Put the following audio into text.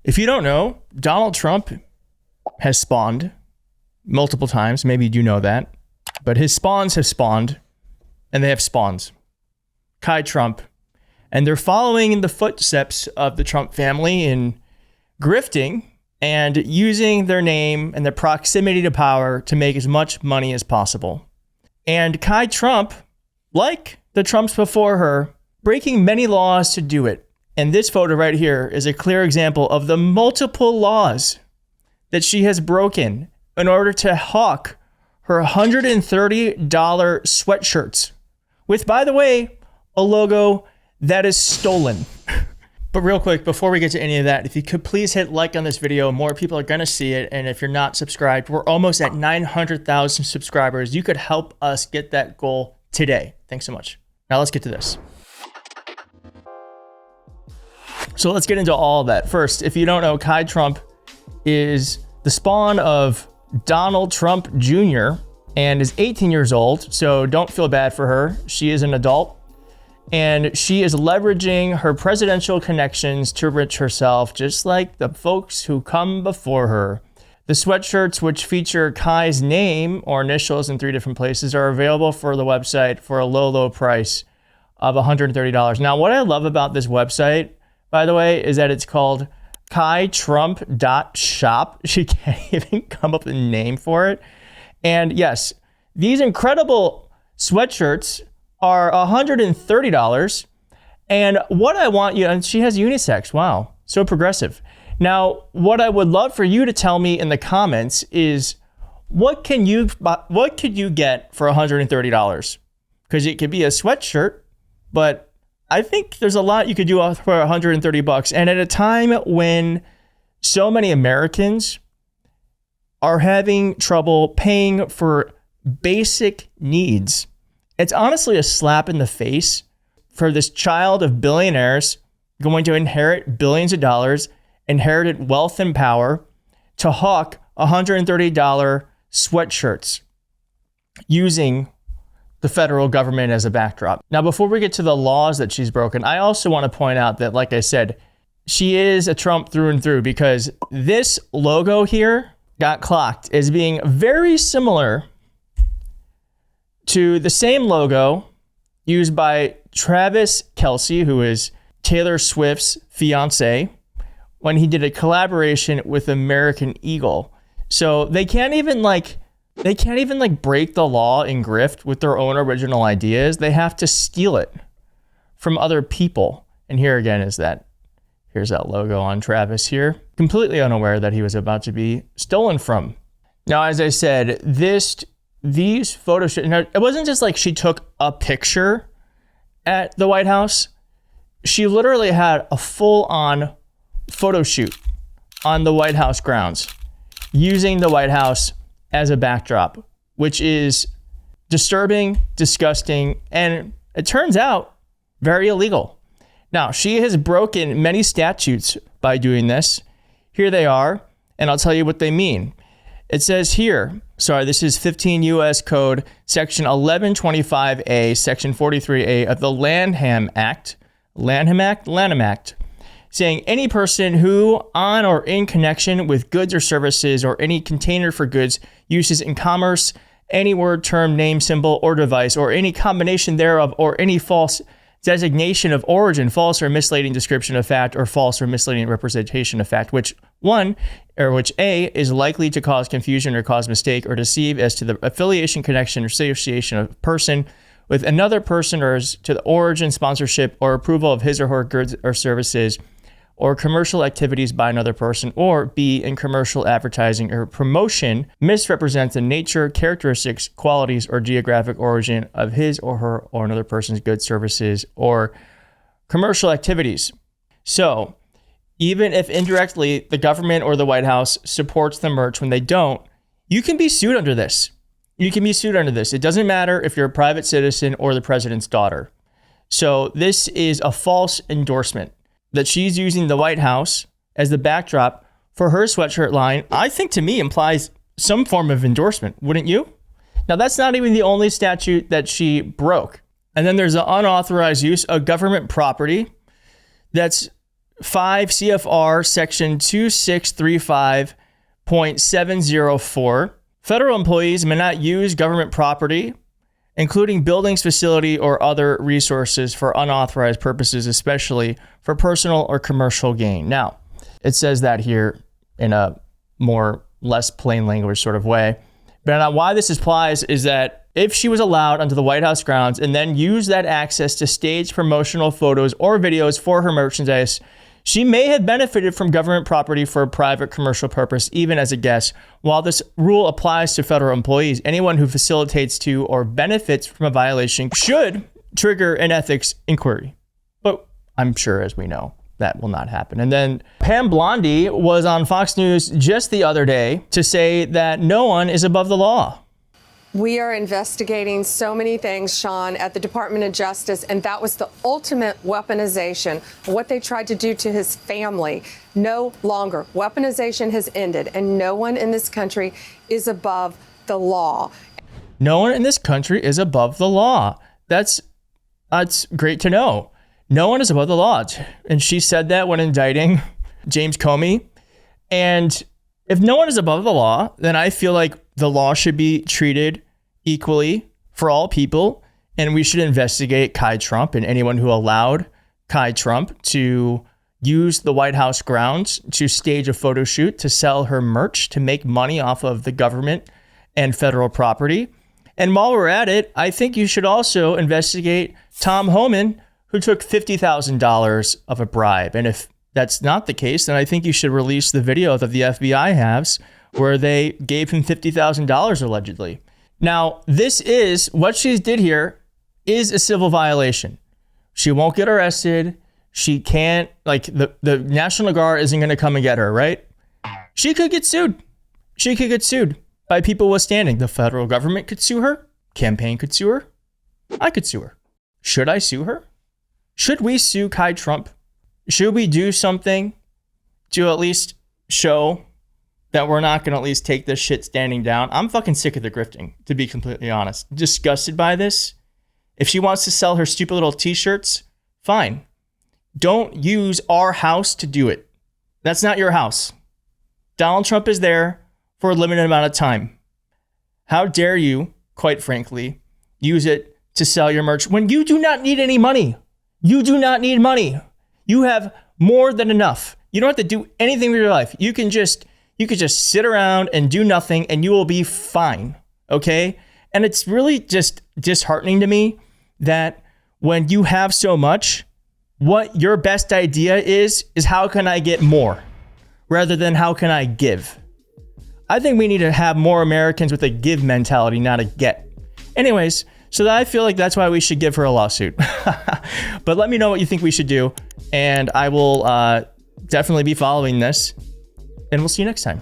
If you don't know, Donald Trump has spawned multiple times. Maybe you do know that. But his spawns have spawned, and they have spawns. Kai Trump. And they're following in the footsteps of the Trump family in grifting and using their name and their proximity to power to make as much money as possible. And Kai Trump, like the Trumps before her, breaking many laws to do it. And this photo right here is a clear example of the multiple laws that she has broken in order to hawk her $130 sweatshirts with, by the way, a logo that is stolen. But real quick, before we get to any of that, if you could please hit like on this video, more people are going to see it. And if you're not subscribed, we're almost at 900,000 subscribers. You could help us get that goal today. Thanks so much. Now let's get to this. So let's get into all of that. First, if you don't know, Kai Trump is the spawn of Donald Trump Jr. and is 18 years old. So don't feel bad for her. She is an adult. And she is leveraging her presidential connections to enrich herself, just like the folks who come before her. The sweatshirts, which feature Kai's name or initials in 3 different places, are available for the website for a low, low price of $130. Now, what I love about this website, by the way, is that it's called kaitrump.shop. She can't even come up with a name for it. And yes, these incredible sweatshirts are $130. And what I want you, and she has unisex. Wow, so progressive. Now, what I would love for you to tell me in the comments is what could you get for $130? Because it could be a sweatshirt, but I think there's a lot you could do for $130. And at a time when so many Americans are having trouble paying for basic needs, it's honestly a slap in the face for this child of billionaires going to inherit billions of dollars, inherited wealth and power, to hawk $130 sweatshirts using the federal government as a backdrop. Now, before we get to the laws that she's broken, I also want to point out that, like I said, she is a Trump through and through, because this logo here got clocked as being very similar to the same logo used by Travis Kelce, who is Taylor Swift's fiance, when he did a collaboration with American Eagle. So they can't even break the law and grift with their own original ideas. They have to steal it from other people. And here again here's that logo on Travis here, completely unaware that he was about to be stolen from. Now, as I said, these photos, it wasn't just like she took a picture at the White House. She literally had a full-on photo shoot on the White House grounds using the White House as a backdrop, which is disturbing, disgusting, and it turns out very illegal. Now, she has broken many statutes by doing this. Here they are, and I'll tell you what they mean. It says here, this is 15 U.S. Code, Section 1125A, Section 43A of the Lanham Act, saying any person who, on or in connection with goods or services or any container for goods, uses in commerce any word, term, name, symbol, or device, or any combination thereof, or any false designation of origin, false or misleading description of fact, or false or misleading representation of fact, which A, is likely to cause confusion or cause mistake or deceive as to the affiliation, connection, or association of a person with another person, or as to the origin, sponsorship, or approval of his or her goods or services, or commercial activities by another person, or B, in commercial advertising or promotion, misrepresents the nature, characteristics, qualities, or geographic origin of his or her or another person's goods, services, or commercial activities. So even if indirectly the government or the White House supports the merch when they don't, you can be sued under this. It doesn't matter if you're a private citizen or the president's daughter. So this is a false endorsement that she's using the White House as the backdrop for her sweatshirt line. I think, to me, implies some form of endorsement, wouldn't you? Now, that's not even the only statute that she broke. And then there's the unauthorized use of government property. That's 5 CFR section 2635.704. Federal employees may not use government property, including buildings, facility, or other resources for unauthorized purposes, especially for personal or commercial gain. Now, it says that here in a less plain language sort of way. But now why this applies is that if she was allowed onto the White House grounds and then used that access to stage promotional photos or videos for her merchandise, she may have benefited from government property for a private commercial purpose, even as a guest. While this rule applies to federal employees, anyone who facilitates to or benefits from a violation should trigger an ethics inquiry. But I'm sure, as we know, that will not happen. And then Pam Blondie was on Fox News just the other day to say that no one is above the law. We are investigating so many things, Sean, at the Department of Justice, and that was the ultimate weaponization. What they tried to do to his family. No longer. Weaponization has ended, and no one in this country is above the law. No one in this country is above the law. That's great to know. No one is above the law. And she said that when indicting James Comey. And if no one is above the law, then I feel like the law should be treated equally for all people. And we should investigate Kai Trump and anyone who allowed Kai Trump to use the White House grounds to stage a photo shoot to sell her merch to make money off of the government and federal property. And while we're at it, I think you should also investigate Tom Homan, who took $50,000 of a bribe. And if that's not the case, then I think you should release the video that the FBI has where they gave him $50,000 allegedly. Now, what she did here is a civil violation. She won't get arrested. She can't, the National Guard isn't going to come and get her, right? She could get sued. She could get sued by people withstanding. The federal government could sue her. Campaign could sue her. I could sue her. Should I sue her? Should we sue Kai Trump? Should we do something to at least show that we're not going to at least take this shit standing down? I'm fucking sick of the grifting, to be completely honest. Disgusted by this. If she wants to sell her stupid little t-shirts, fine. Don't use our house to do it. That's not your house. Donald Trump is there for a limited amount of time. How dare you, quite frankly, use it to sell your merch when you do not need any money? You do not need money. You have more than enough. You don't have to do anything with your life. You could just sit around and do nothing and you will be fine. Okay? And it's really just disheartening to me that when you have so much, what your best idea is how can I get more rather than how can I give? I think we need to have more Americans with a give mentality, not a get. Anyways, so I feel like that's why we should give her a lawsuit. But let me know what you think we should do. And I will definitely be following this. And we'll see you next time.